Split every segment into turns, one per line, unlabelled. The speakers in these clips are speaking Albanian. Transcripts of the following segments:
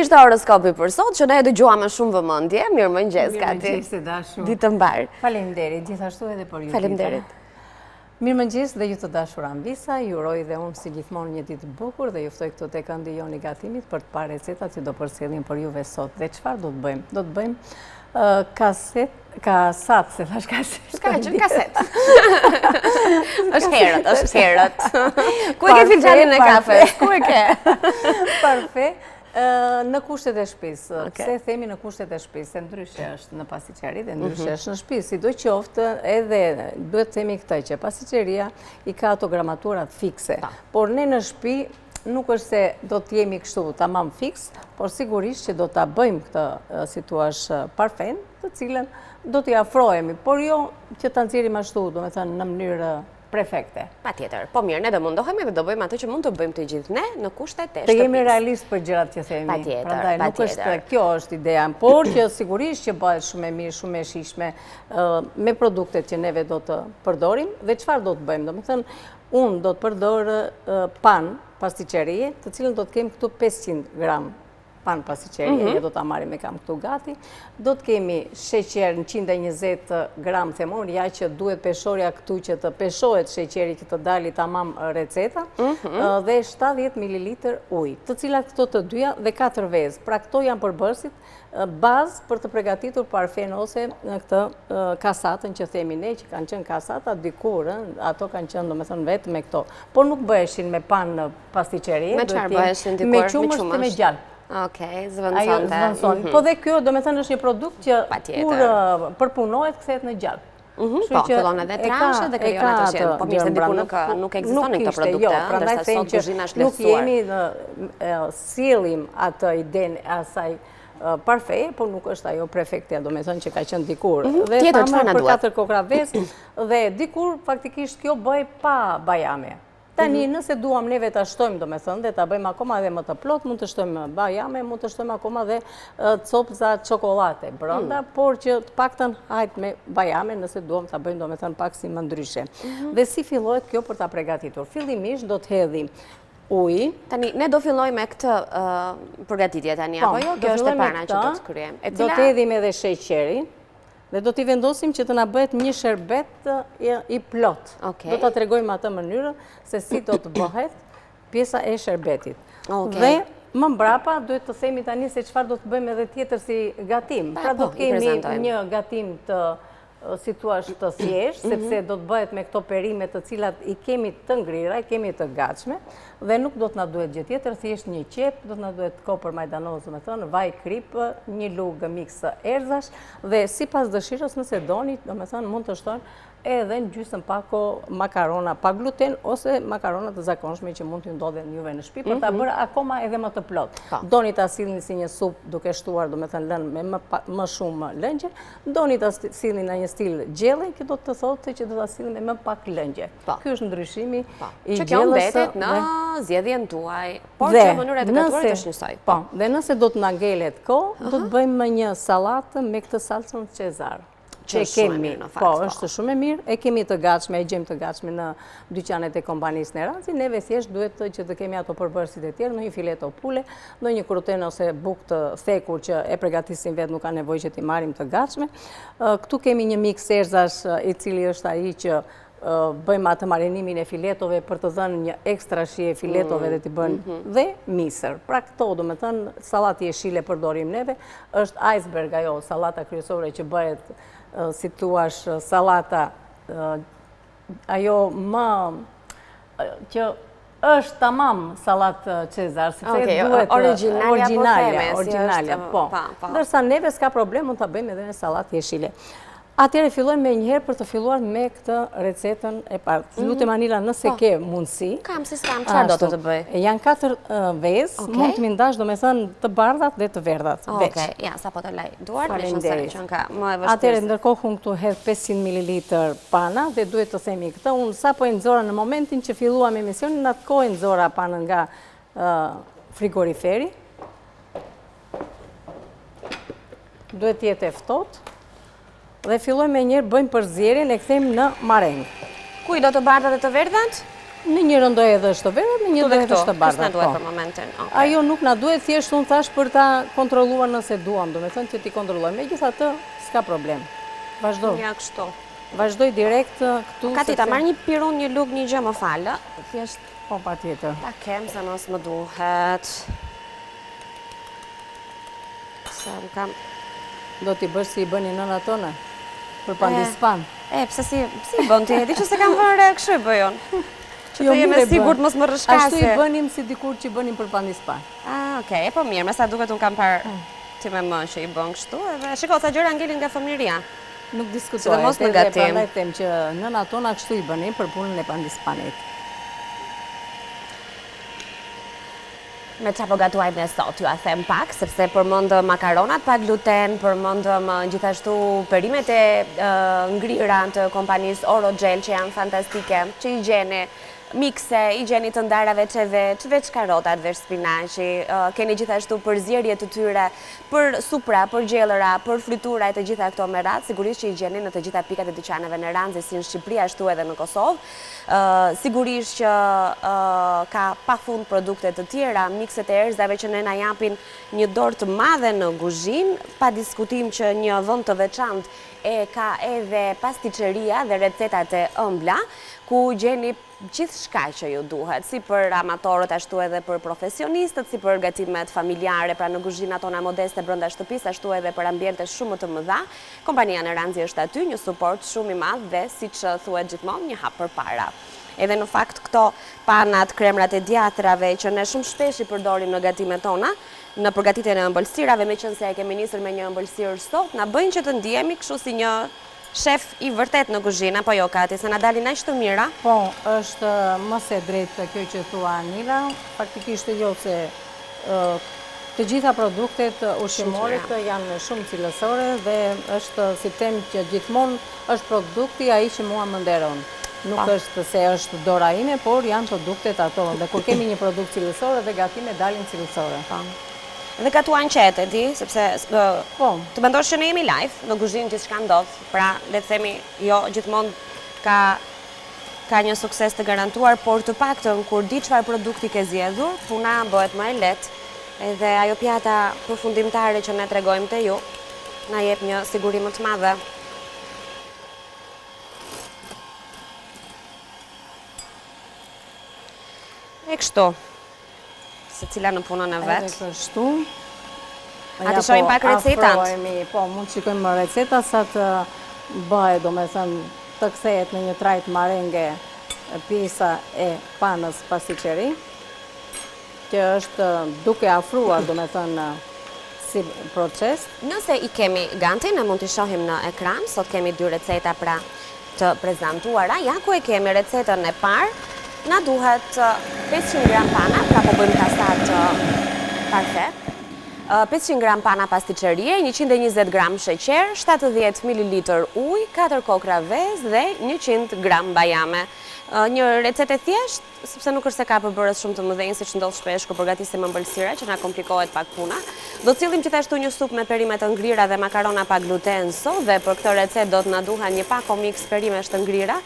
ishte horoskopi për sot, që ne e dëgjuam me shumë vëmendje. Mirëmëngjes, Gati.
Mirëmëngjes e dashur.
Ditë të mbar.
Faleminderit, gjithashtu edhe për ju.
Faleminderit.
Mirëmëngjes dhe ju të dashur Ambisa, ju uroj dhe unë si gjithmonë një ditë bukur dhe juftoj këtu tek ëndi Joni Gatimit për të parë recetat që do përcjellim për juve sot. Dhe çfarë do të bëjmë? Do të bëjmë kasat, se thash kaset.
S'ka qenë kaset. Është herët. Ku e ke filxhanin e kafes? Ku e ke?
Parfe. Në kushtet e shtëpisë. Pse themi në kushtet e shtëpisë? Se ndryshe është në pasqyri dhe ndryshe është në shtëpi. Sidoqoftë, edhe duhet të themi këtë që pasqyria i ka ato gramaturat fikse. Por ne në shtëpi nuk është se do të jemi kështu tamam fiks, por sigurisht që do ta bëjmë këtë, si thua, parfen, të cilën do t'i afrohemi, por jo që ta nxjerrim ashtu, domethënë në mënyrë prefekte.
Patjetër. Po mirë, ne do mundohemi dhe do bëjmë atë që mund të bëjmë të gjithë ne në kushtet e shtëpisë.
Të jemi realist për gjërat që themi.
Patjetër.
Prandaj nuk është kjo është ideja, por që sigurisht që bëhet shumë e mirë, shumë e shijshme me produktet që neve do të përdorim dhe çfarë do të bëjmë? Domethënë, unë do të përdor pan pastiqerie, të cilën do të kem këtu 500 gram pan pastiqerie, do ta marrim e kam këtu gati. Do të kemi sheqer në 120 gram themon, ja që duhet peshorja këtu që të peshohet sheqeri që të dali tamam receta, dhe 70 ml ujë, të cilat këto të dyja dhe 4 vezë. Pra këto janë përbërësit bazë për të përgatitur parfen ose në këtë kasatën që themi ne, që kanë qenë kasata dikur, ato kanë qenë domethënë vetëm me këto. Por nuk bëheshin me pan pastiqerie,
me çfarë bëheshin dikur?
Me qumësht dhe me gjallë.
Okej, zvendësonte.
Zvendëson. Po dhe kjo, domethënë është një produkt që kur përpunohet kthehet në gjallë.
Po, fillon edhe trashe dhe krijon ato që po mirë se diku nuk ekzistonin këto produkte, ndërsa sot kuzhina është lehtësuar.
Nuk jemi sjellim atë idenë e asaj parfeje, por nuk është ajo prefektja, domethënë që ka qenë dikur. Dhe
tjetër çfarë na duhet?
4 kokra vezë dhe dikur faktikisht kjo bëj pa bajame. Tani, nëse duam neve ta shtojmë, domethënë, dhe ta bëjmë akoma edhe më të plot, mund të shtojmë bajame, mund të shtojmë akoma dhe copza çokolate brenda, por që të paktën hajt me bajame nëse duam ta bëjmë domethënë pak si më ndryshe. Dhe si fillohet kjo për ta përgatitur? Fillimisht do të hedhim ujë.
Tani, ne do fillojmë me këtë përgatitje tani, apo jo? Kjo është e para që do të kryejmë.
Do të hedhim edhe sheqerin. Dhe do t'i vendosim që të na bëhet një sherbet i plot. Do t'a tregojmë atë mënyrën se si do të bëhet pjesa e sherbetit. Dhe më mbrapa duhet të themi tani se çfarë do të bëjmë edhe tjetër si gatim. Pra do të kemi një gatim të si thua të thjeshtë, sepse do të bëhet me këto perime të cilat i kemi të ngrira, i kemi të gatshme, dhe nuk do të na duhet gjë tjetër, thjesht një qep, do të na duhet kopër majdanoz, domethënë vaj krip, një lugë miks erzash dhe sipas dëshirës nëse doni, domethënë mund të shtojnë edhe në gjysmë pako makarona pa gluten ose makarona të zakonshme që mund t'ju ndodhen juve në shtëpi për ta bërë akoma edhe më të plot. Doni ta sillni si një supë duke shtuar domethënë lënë me më shumë lëngje, doni ta sillni në një stil gjelle, që do të thotë që do ta sillni me më pak lëngje. Ky është ndryshimi i gjellës.
Që kjo mbetet në zgjedhjen tuaj, por që mënyra e gatuarit është njësoj.
Po, dhe nëse do të na ngelet kohë, do të bëjmë një sallatë me këtë salcën Cezar. Që kemi, po, është shumë e mirë, e kemi të gatshme, e gjejmë të gatshme në dyqanet e kompanisë Nerazi, neve thjesht duhet që të kemi ato përbërësit e tjerë, në një fileto pule, në një kruten ose buk të thekur që e përgatisim vetë, nuk ka nevojë që t'i marrim të gatshme. Këtu kemi një miks erzash i cili është ai që bëjmë atë marinimin e filetove për të dhënë një ekstra shije filetove dhe t'i bënë dhe misër. Pra këto, domethënë, sallatë jeshile përdorim neve, është iceberg ajo sallata kryesore që bëhet si thuash sallata ajo më që është tamam sallatë Cezar, sepse duhet origjinale, po. Ndërsa neve s'ka problem, mund ta bëjmë edhe në sallatë jeshile. Atëherë fillojmë me njëherë për të filluar me këtë recetën e parë. Lutem Anila, nëse ke mundësi.
Kam, si s'kam, çfarë do të bëj?
Janë 4 vezë, mund të mi ndash domethënë të bardhat dhe të verdhat.
Okej, ja, sapo të laj duart, më shumë se që ka më e vështirë.
Atëherë ndërkohë unë këtu hedh 500 ml pana dhe duhet të themi këtë, unë sapo e nxora në momentin që filluam emisionin, atë kohë nxora panën nga frigoriferi. Duhet të jetë e ftohtë. Dhe fillojmë me njërë bëjmë përzierjen e kthejmë në marengë.
Kuj do të bardhat dhe të verdhat?
Në një rëndoj edhe është të verë, në një rëndoj edhe është të bardha.
Kësë në duhet për momentin?
Ajo nuk në duhet, thjesht unë thash për ta kontroluar nëse duam, do me thënë që ti kontroloj. Me gjitha të, s'ka problem. Vazhdo.
Ja, kështu.
Vazhdoj direkt këtu.
Ka ti ta marrë një pirun, një luk, një gjë më falë. Thjesht.
Po, pa tjetër.
Ta kem se nësë më duhet. Se më kam...
Do t'i bësh si i bëni nëna tonë? Për pandispan?
Pse si i bën ti? Di që se kam vërre, këshu i bëjon. Që të jeme sigur të mos më rëshkase.
Ashtu i bënim si dikur që i bënim për pandispan.
Okej, po mirë, me sa duket unë kam parë ti me më që i bën kështu. Shiko, sa gjëra ngelin nga fëmijëria.
Nuk diskutoj, dhe prandaj them që nëna tona kështu i bënim për punën e pandispanit.
Me qa po gatuajmë e sot, ju a them pak, sepse përmëndë makaronat pa gluten, përmëndëm gjithashtu perimet e ngrira të kompanisë Orogel që janë fantastike, që i gjeni mikse, i gjeni të ndarave që veç karotat, veç spinaci, keni gjithashtu përzierje të tyre për supra, për gjellëra, për fritura e të gjitha këto me radhë, sigurisht që i gjeni në të gjitha pikat e dyqaneve në Ranzi, si në Shqipëri, ashtu edhe në Kosovë. Sigurisht që ka pa fund produkte të tjera, mikset e erëzave që ne na japin një dorë të madhe në kuzhinë, pa diskutim që një vend të veçantë e ka edhe pasticceria dhe recetat e ëmbla, ku gjeni gjithë shka që ju duhet, si për amatorët ashtu edhe për profesionistët, si për gatimet familjare, pra në kuzhina tona modeste brenda shtëpisë, ashtu edhe për ambiente shumë të mëdha. Kompania në Ranzi është aty, një suport shumë i madh dhe siç thuhet gjithmonë, një hap përpara. Edhe në fakt këto panat, kremrat e djatrave që ne shumë shpesh i përdorim në gatimet tona, në përgatitjen e ëmbëlsirave, meqense e kemi nisur me një ëmbëlsirë sot, na bëjnë që të ndihemi kështu si një shef i vërtet në kuzhinë, apo jo Kati, se na dalin aq të mira?
Po, është mos e drejtë kjo që thua Anila, faktikisht jo se të gjitha produktet ushqimore janë shumë cilësore dhe është si them që gjithmonë është produkti ai që mua më nderon. Nuk është se është dora ime, por janë produktet ato. Dhe kur kemi një produkt cilësor dhe gatime dalin cilësore.
Dhe gatuan qete ti, sepse të mendosh që ne jemi live, në kuzhinë gjithçka ndodh, pra le të themi jo gjithmonë ka një sukses të garantuar, por të paktën kur di çfarë produkti ke zgjedhur, puna bëhet më e lehtë. Edhe ajo pjata përfundimtare që ne tregojmë te ju na jep një siguri më të madhe. E kështu, se cila në punën e vetë.
Edhe kështu.
A të shojmë pak recetat?
Po, mund të shikojmë receta sa të bëhet, do me thënë, të kthehet në një trajt marenge pjesa e panës pasticcerie, që është duke afruar, do me thënë, si proces.
Nëse i kemi ganti, ne mund të shohim në ekran, sot kemi 2 receta pra të prezantuara. Ja ku e kemi recetën e parë, na duhet 500 gram pana, pra po bëjmë tasat parfet. 500 gram pana pasticcerie, 120 gram sheqer, 70 ml ujë, 4 kokra vezë dhe 100 gram bajame. Një recetë e thjesht, sepse nuk është se ka përbërës shumë të mëdhenj, siç ndodh shpesh kur përgatisim ëmbëlsira, që na komplikohet pak puna. Do të cillim gjithashtu një supë me perime të ngrira dhe makarona pa gluten sot, dhe për këtë recetë do të na duhen një pako mix perimesh të ngrira,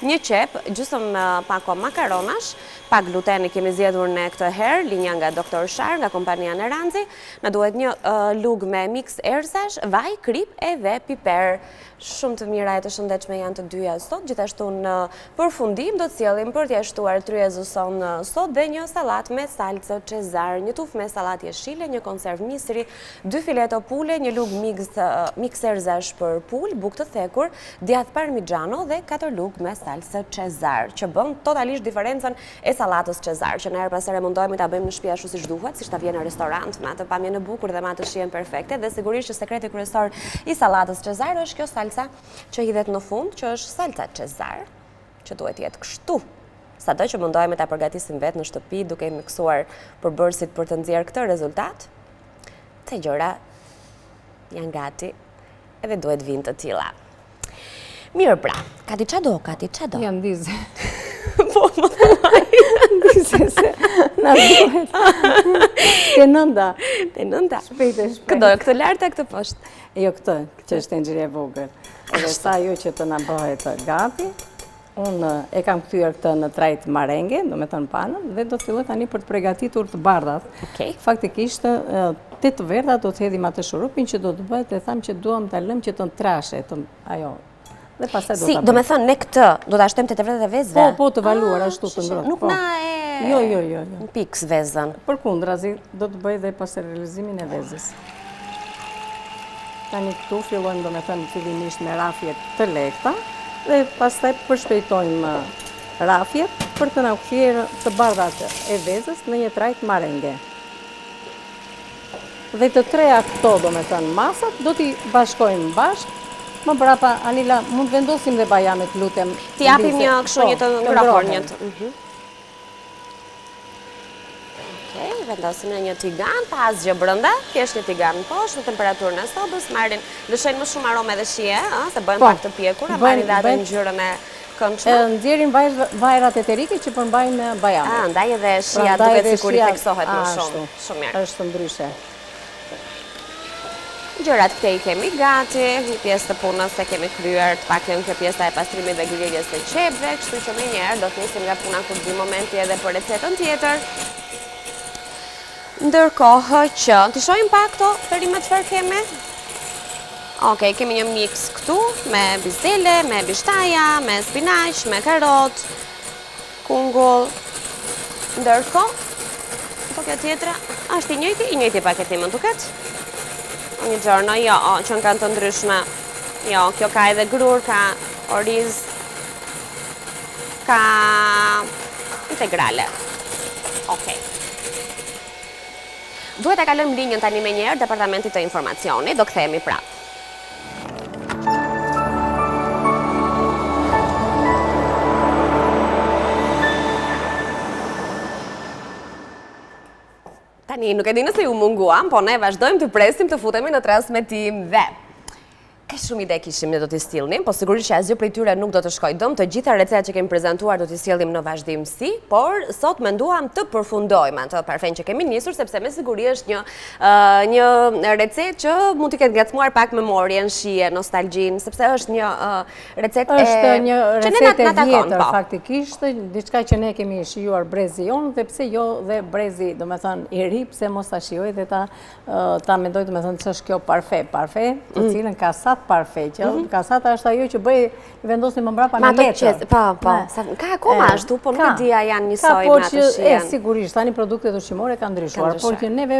një qep, gjysmë pako makaronash, pa gluten i kemi zgjedhur ne këtë herë, linja nga Dr. Shar, nga kompania në Ranzi. Na duhet një lug me mix erzash, vaj, krip edhe piper. Shumë të mira e të shëndetshme janë të dyja sot. Gjithashtu në përfundim do të sjellim për t'ia shtuar tryezën son sot dhe një sallatë me salcë Cezar, një tufë me sallatë jeshile, një konserv misri, 2 fileto pule, një lug mix erzash për pul, bukë të thekur, djath parmigiano dhe 4 lug me salcë Cezar, që bën totalisht diferencën e sallatës Cezar, që ne her pas here mundohemi ta bëjmë në shtëpi ashtu siç duhet, siç ta vjen në restorant, me atë pamjen e bukur dhe me atë shijen perfekte, dhe sigurisht që sekreti kryesor i sallatës Cezar është kjo salca që hidhet në fund, që është salca Cezar, që duhet jetë kështu. Sado që mundohemi ta përgatisim vetë në shtëpi duke i miksuar përbërësit për të nxjerrë këtë rezultat, të gjëra janë gati edhe duhet vinë të tilla. Mirë pra, Kati qa do?
Jam dize.
Po, më të laj.
Dize se në duhet. Te nënda.
Shpejt. Këdo, këtë lartë e këtë poshtë?
Jo këtë, që është tenxhere e vogël. Edhe sa ju që të na bëhet gati, Unë e kam kthyer këtë në trajt marenge, do me thënë panën, dhe do të filloj tani për të përgatitur të bardhat. Faktikisht, 8 verdha do të hedhim atë shurupin që do të bëhet dhe tham që duam ta lëm që të trashe, ajo. Dhe pastaj do ta bëjmë.
Do me thënë ne këtë do ta shtojmë te verdhat e vezëve?
Po, të valuar ashtu të ngrohtë.
Nuk na e
Jo.
Në piks vezën.
Përkundrazi, do të bëj dhe pasterizimin e vezës. Tani këtu fillojmë do me thënë fillimisht me rafjet të lehta dhe pastaj përshpejtojmë rafjet për të na kthyer të bardhat e vezës në një trajt marenge. Dhe të treja këto do me thënë masat do t'i bashkojmë bashkë. Më brapa, Anila, mund vendosim dhe bajamet, lutem.
Ti japim një kështu një të ngrohur një të. Vendosim në një tigan, pa asgjë brenda, thjesht një tigan poshtë, në temperaturën e sobës, marrin, lëshojnë më shumë arome dhe shije, se bëjnë pak të pjekur, marrin dhe atë ngjyrën e këndshme.
Nxjerrin vajrat eterike që përmbajnë bajamet.
Ndaj edhe shija duket sikur i theksohet më shumë. Shumë mirë.
Është ndryshe.
Gjërat këte i kemi gati, një pjesë të punës e kemi kryer, të paktën kjo pjesa e pastrimit dhe grilljes së qepëve, kështu që më njëherë do të nisim nga puna kur vi momenti edhe për recetën tjetër. Ndërkohë që t'i shohim pak këto perimet çfarë kemi. Okej, kemi një mix këtu me bizele, me bishtaja, me spinaq, me karot, kungull. Ndërkohë, po kjo tjetra është i njëjti paketi më duket. Një gjorno, jo, që në kanë të ndryshme. Jo, kjo ka edhe grur, ka oriz, ka integrale. Okej. Duhet ta kalojmë linjën tani me njëherë departamentit të informacionit, do kthehemi prapë. Tani, nuk e di nëse ju munguam, po ne vazhdojmë të presim të futemi në transmetim dhe ka shumë ide kishim ne do t'i sillnim, po sigurisht që asgjë prej tyre nuk do të shkojë dëm. Të gjitha recetat që kemi prezantuar do t'i sjellim në vazhdimsi, por sot menduam të përfundojmë atë parfen që kemi nisur, sepse me siguri është një recetë që mund t'i ketë ngacmuar pak memorien, shije, nostalgjinë, sepse është një recetë
e vjetër faktikisht, diçka që ne kemi shijuar brezi jon, dhe pse jo dhe brezi, domethënë i ri, pse mos ta shijoj dhe ta mendoj domethënë ç'është kjo parfe, të cilën kasat parfait, kasata është ajo që bëj vendosni më mbrapa me letër.
Po. Ka akoma ashtu, po nuk e dia janë njësoj me atë shijen.
Sigurisht, tani produktet ushqimore kanë ndryshuar, por që neve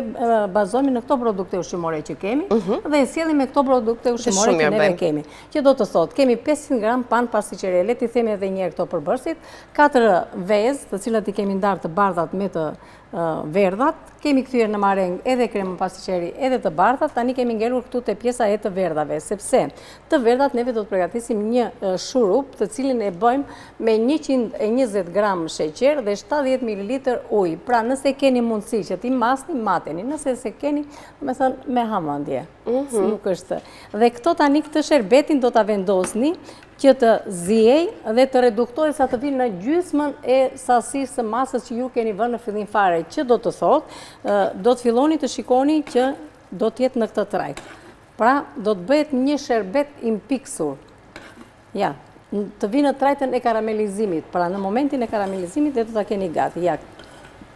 bazohemi në këto produkte ushqimore që kemi dhe sjellim me këto produkte ushqimore që neve kemi. Që do të thotë, kemi 500 gram pan pastiqere, le t'i themi edhe një herë këto përbërësit, 4 vezë, të cilat i kemi ndarë të bardhat me të verdhat, kemi kthyer në mareng edhe kremën pastiqeri edhe të bardhat, tani kemi ngelur këtu te pjesa e të verdhave, sepse të verdhat neve do të përgatisim një shurup të cilin e bëjmë me 120 gram sheqer dhe 70 ml ujë. Pra nëse keni mundësi që ti masni, mateni, nëse se keni, me thënë me hamendje. Nuk është. Dhe këto tani këtë sherbetin do ta vendosni që të ziej dhe të reduktohet sa të vinë në gjysmën e sasisë së masës që ju keni vënë në fillim fare, që do të thotë, do të filloni të shikoni që do të jetë në këtë trajt. Pra, do të bëhet një sherbet i mpiksur. Ja, të vinë në trajtën e karamelizimit. Pra, në momentin e karamelizimit dhe do ta keni gati. Ja,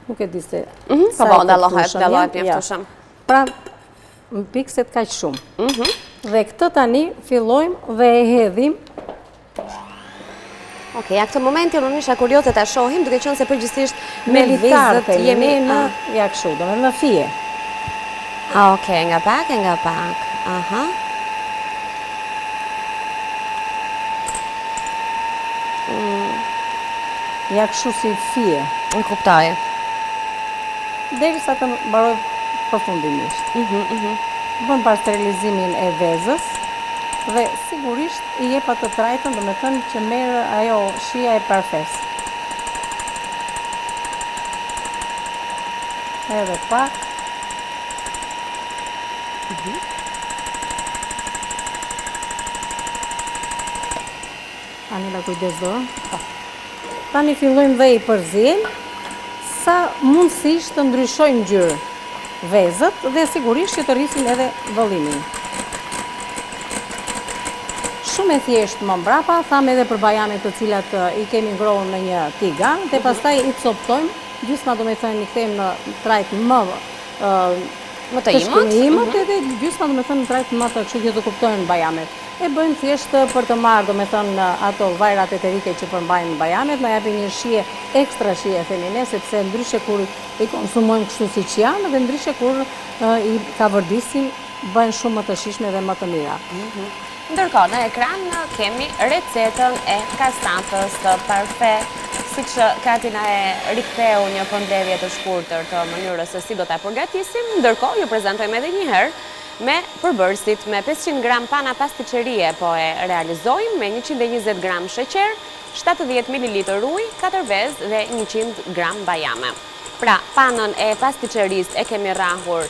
nuk e di se
sa e dallohet mjaftueshëm.
Pra, mpikset kaq shumë. Dhe këtë tani fillojmë dhe e hedhim.
Okej, ja këtë momentin unë isha kurioze ta shohim, duke qenë se përgjithsisht
me vezët jemi në ja kështu, domethënë në fije.
Okej, nga pak. Aha.
Ja kështu si fije.
Unë kuptoj.
Derisa të mbaroj përfundimisht. Bën pasterilizimin e vezës dhe sigurisht i jep atë trajtën, do me thënë që merë ajo shija e parfes. Edhe pak. Anila, kujdes do. Tani fillojmë dhe i përzijmë sa mundësisht të ndryshojnë ngjyrë vezët dhe sigurisht që të rrisim edhe vëllimin. shumë e thjeshtë më mbrapa, thamë edhe për bajamet të cilat i kemi ngrohur në një tigan, dhe pastaj i coptojmë, gjysma do me thënë i kthejmë në trajt më
të imët,
edhe gjysma do me thënë në trajt më të kështu që të kuptojnë bajamet. E bëjmë thjesht për të marrë, do me thënë, ato vajrat eterike që përmbajnë bajamet, na japin një shije, ekstra shije femine, sepse ndryshe kur i konsumojmë kështu siç janë, dhe ndryshe kur i ka vërdisim, bëjnë shumë më të shijshme dhe më të mira.
Ndërkohë, në ekran kemi recetën e kastatës të parfe, siç Katina e riktheu një përmbledhje të shkurtër të mënyrës se si do ta përgatisim, ndërkohë ju prezantojmë edhe një herë me përbërësit me 500 gram pana pasticcerie, po e realizojmë me 120 gram sheqer, 70 ml ujë, 4 vezë dhe 100 gram bajame. Pra, panën e pasticcerisë e kemi rrahur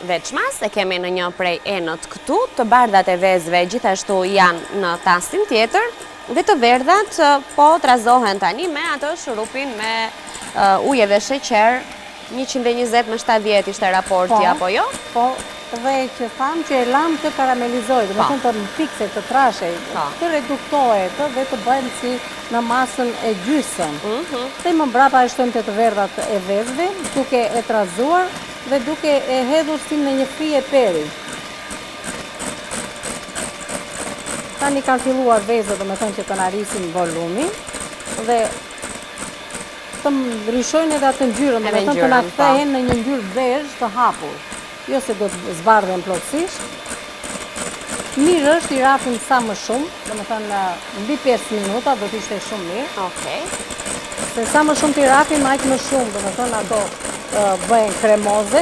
veçmas, e kemi në një prej enët këtu, të bardhat e vezëve gjithashtu janë në tasin tjetër, dhe të verdhat po trazohen tani me atë shurupin me ujë dhe sheqer, 120 me 70 ishte raporti, apo jo?
Po, dhe që thamë që e lamë të karamelizojë, dhe me thënë të fikse, të trashej, të reduktohet dhe të bëjmë si në masën e gjysën. Dhe më mbrapa e shtojmë të verdhat e vezëve, duke e trazuar dhe duke e hedhur si në një fije peri. Tani kanë filluar vezët, dhe me thënë që të narisin volumin, dhe të ndryshojnë edhe atë ngjyrën, dhe me thënë të na kthehen në një ngjyrë bezh të hapur. Jo se do të zbardhen plotësisht. Mirë është i rafim sa më shumë, dhe me thënë mbi 5 minuta do t'ishte shumë mirë.
Okej.
Se sa më shumë t'i rafim, aq më shumë, dhe me thënë ato bëhen kremoze.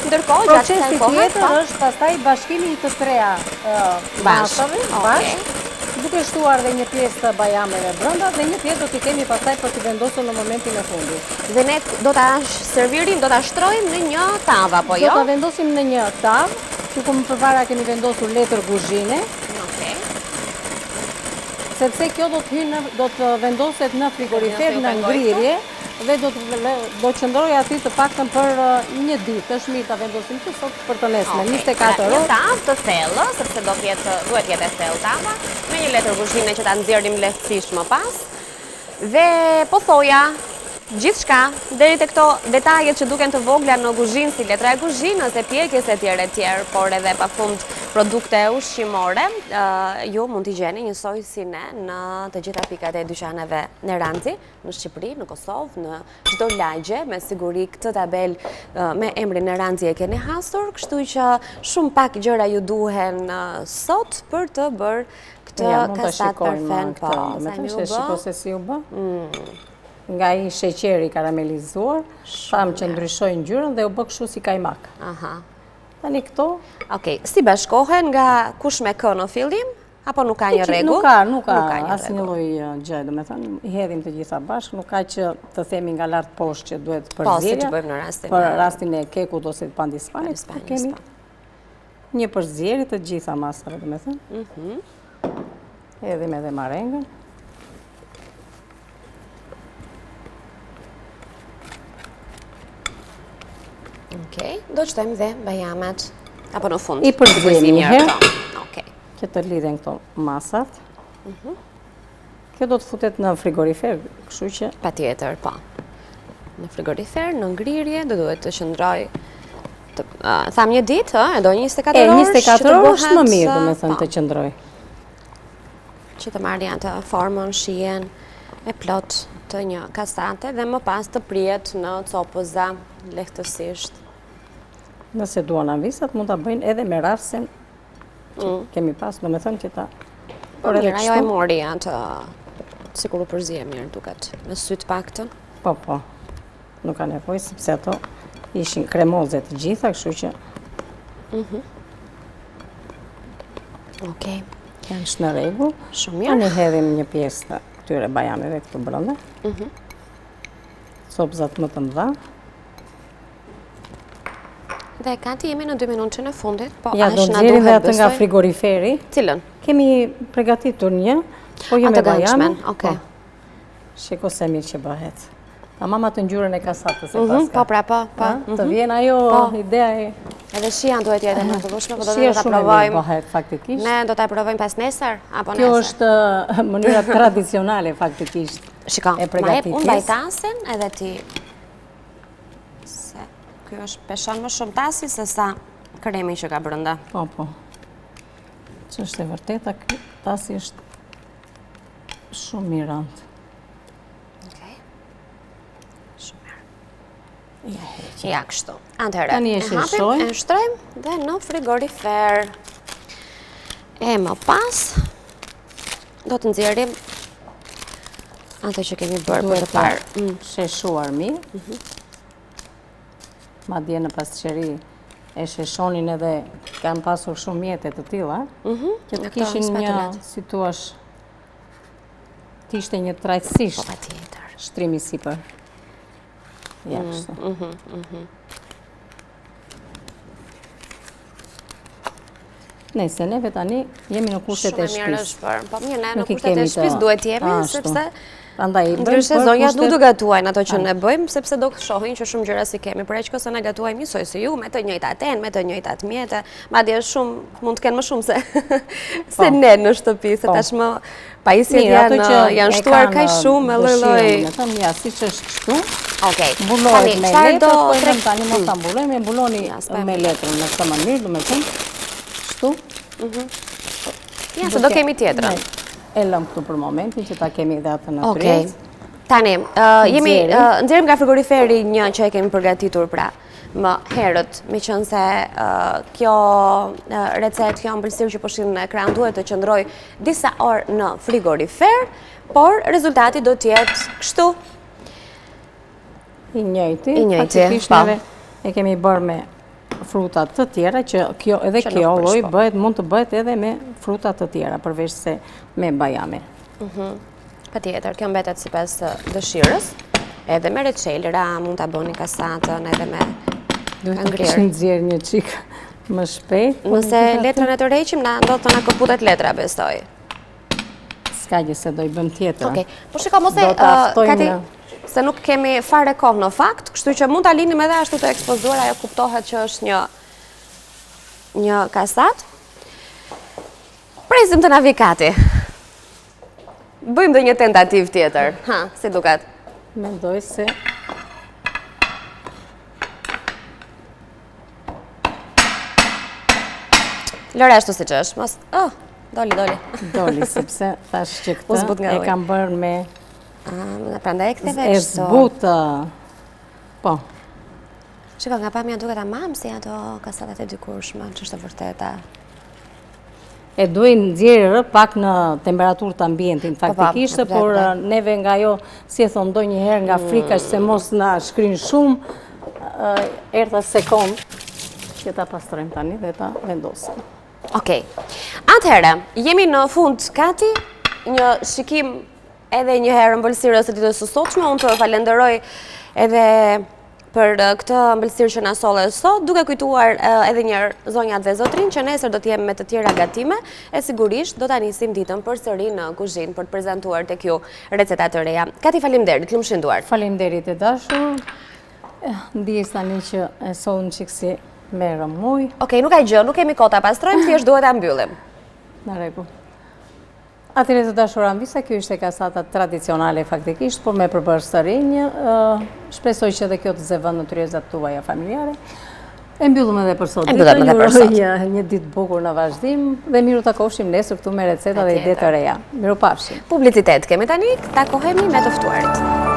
Ndërkohë,
procesi tjetër është pastaj bashkimi i të treja masave bashkë, duke shtuar dhe një pjesë të bajameve brenda dhe një pjesë do t'i kemi pastaj për t'i vendosur në momentin e fundit.
Dhe ne do ta servirim, do ta shtrojmë në një tavë, apo jo?
Do ta vendosim në një tavë, që ku më përpara kemi vendosur letër kuzhine.
Okej.
Sepse kjo do të vendoset në frigorifer në ngrirje dhe do qëndrojë aty të paktën për një ditë. Është mirë ta vendosim të sot për të nesme, 24 orë.
Një tavë të thellë, sepse duhet jetë e thellë tava, me një letër kuzhine që ta nxjerrim lehtësisht më pas. Dhe po thoja, gjithçka, deri te këto detajet që duken të vogla në kuzhinë, si letra e kuzhinës, e pjekjes e tjerë, por edhe pafund produkte ushqimore, ju mund t'i gjeni njësoj si ne në të gjitha pikat e dyqaneve Neranci, në Shqipëri, në Kosovë, në çdo lagje, me siguri këtë tabel me emrin Neranci e keni hasur, kështu që shumë pak gjëra ju duhen sot për të bërë këtë kastat parfen.
Me të shiko se si u bë. Nga i sheqeri karamelizuar, thamë që ndryshojnë ngjyrën dhe u bë kështu si kajmak. Tani këto?
Okej, si bashkohen, nga kush me kë në fillim, apo nuk ka një rregull?
Nuk ka asnjë lloj gjë, domethënë i hedhim të gjitha bashkë, nuk ka që të themi nga lart poshtë që duhet përzierje.
Po, si që bëjmë në rastin.
Për rastin e kekut ose të pandispanit, kemi një përzierje të gjitha masave, domethënë. Hedhim edhe marengën.
Okej, do shtojmë dhe bajamet, apo në fund?
I përzijemi një herë,
Okej.
që të lidhen këto masat. Kjo do të futet në frigorifer, kështu që...
Patjetër, po. Në frigorifer, në ngrirje, do duhet të qëndroj, tham një ditë, e do 24 orë,
24 orë është më mirë, do me thënë të qëndroj.
Që të marrë janë të formën, shijen, e plot të një kastate, dhe më pas të prijet në copëza, lehtësisht.
Nëse duan avisat, mund të bëjnë edhe me rafsen që kemi pas, do me thënë që ta...
Mirë, ajo e mori atë, sikur u përzije mirë duket, me sytë paktën.
Po, nuk ka nevojë, sepse ato ishin kremoze të gjitha, kështu që...
Okej.
Janë në rregull.
Shumë mirë.
Tani hedhim një pjesë të këtyre bajameve këtu brenda. Copëzat më të mëdha.
Dhe Kati, jemi në 2 minutën e fundit, po
ja, do nxjerrim dhe atë nga frigoriferi.
Cilën?
Kemi përgatitur një, po jo me bajame.
Okej.
Shiko se mirë që bëhet. Tamam atë ngjyrën e kasatës e pastë.
Po, pra, po.
Të vjen ajo idea e...
Edhe shia duhet jetë në të dushme, po do
Shia
të ta
shumë e mirë
provojmë.
bëhet faktikisht.
Ne do ta provojmë pas nesër apo
Kjo
nesër?
është mënyra tradicionale faktikisht.
Shiko,
e
ma jep
përgatitjes.
unë bajtasin edhe ti. Se kjo është peshon më shumë tasi se sa kremi që ka brenda.
Po. Që është e vërteta, ky tasi është shumë mirant.
Okej. Shumë mirë.
Ja, heq.
Ja, kështu. Atëherë,
Tani e sheshojmë.
e shtrojmë dhe në frigorifer. E më pas, do të nxjerrim ato që kemi bërë për
Duhet
të parë.
të sheshuar mirë. Madje në pasqeri e sheshonin edhe kanë pasur shumë mjete të tilla, që të
Në këto
kishin një,
spatulat.
si thua, të ishte një trajtësisht
Po patjetër.
shtrimi sipër. Ja, kështu. Nëse neve tani jemi në kushtet e
Shumë e mirë
shtëpisë.
është bërë. Po mirë, ne në
Nuk i
kushtet e
kemi
shtëpisë
të
duhet jemi,
ashtu.
sepse
Prandaj i bëjmë
ndryshe
për
zonjat nuk
kushtet-
do gatuajnë ato që ne bëjmë, sepse do shohin që shumë gjëra si kemi. Për aq kohë se ne gatuajmë njësoj si ju, me të njëjtat enë, me të njëjtat mjete, madje shumë mund të kenë më shumë se ne në shtëpi, se tashmë pajisjet
Mirë, ato që
janë
e
shtuar
kanë
kaq shumë me lloj-lloj.
dëshirën, me thënë, ja, siç është kështu,
Okej.
mbullohet me
çfarë
letër, po
treg-
edhe tani mos ta mbulojmë, e mbuloni
s'pa
me letrën në këtë mënyrë, domethënë, kështu.
Ja, se do kemi tjetrën.
E lëm këtu për momentin që ta kemi dhe atë në
Okej.
tryezë.
Tani, jemi
Nxjerrim.
nxjerrim nga frigoriferi një që e kemi përgatitur pra më herët, me qënë se kjo recetë, kjo ëmbëlsirë që po shihim në ekran duhet të qëndroj disa orë në frigorifer, por rezultati do të jetë kështu.
I njëjti,
I njëjti,
faktikisht
po.
neve e kemi bërë me fruta të tjera, që kjo edhe
Që
kjo
nuk
lloj
përshpo.
bëhet, mund të bëhet edhe me fruta të tjera, përveç se me bajame.
Patjetër, kjo mbetet sipas dëshirës. Edhe me reçelra mund ta bëni kasatën, edhe me
Duhet të
kangrirë.
kishin nxjerr një çik më shpejt. po
Nëse letrën e të reqim, na ndodh të na këputet letra, besoj.
S'ka gjë se do i bëm tjetër.
Okej, po shiko mos e
Do ta ftojmë
Kati,
në-
se nuk kemi fare kohë në fakt, kështu që mund ta linim edhe ashtu të ekspozuar, ajo kuptohet që është një kasat. Presim të navikati. Bëjmë dhe një tentativ tjetër. Ha, si duket?
Mendoj se
Lëre ashtu siç është. Mos, doli.
doli, sepse thash që
U zbut nga
këtë e
uji.
kam bërë me
Prandaj e ktheve
e
kështu.
zbutë. Po,
Shiko, nga pamja duket amam si ato kasatat e dikurshme, që është e vërteta.
e duhet nxjerrë pak në temperaturë të ambientin faktikisht,
po,
por
vërtet.
neve nga jo, si e thonë ndonjëherë nga frika që se mos na shkrin shumë, erdha sekond që ta pastrojmë tani dhe ta vendosim.
Okej. Atëherë, jemi në fund, Kati, një shikim edhe një herë ëmbëlsirës së ditës së sotshme. Unë të falenderoj edhe për këtë ëmbëlsirë që na solle sot, duke kujtuar edhe një herë zonjat dhe zotrin që nesër do të jemi me të tjera gatime e sigurisht do ta nisim ditën përsëri në kuzhinë për të prezantuar tek ju receta të reja. Kati, faleminderit, lumshin duart.
Faleminderit e dashur, ndijes tani që e sollën çik si merrëm ujë,
Okej, nuk ka gjë, nuk kemi kohë ta pastrojmë, thjesht duhet ta mbyllim.
në rregull. Atëherë të dashura mbisa, kjo ishte kasata tradicionale faktikisht, por me përbërësëri një, shpresoj që edhe kjo të zëvën në tryezat tuaja familjare. E mbyllëm edhe për sot.
E mbyllëm edhe për sot.
Një ditë bukur në vazhdim dhe miru takofshim nesër këtu me receta dhe ide të reja. Miru pafshim.
Publicitet kemi tani, takohemi me të ftuarit.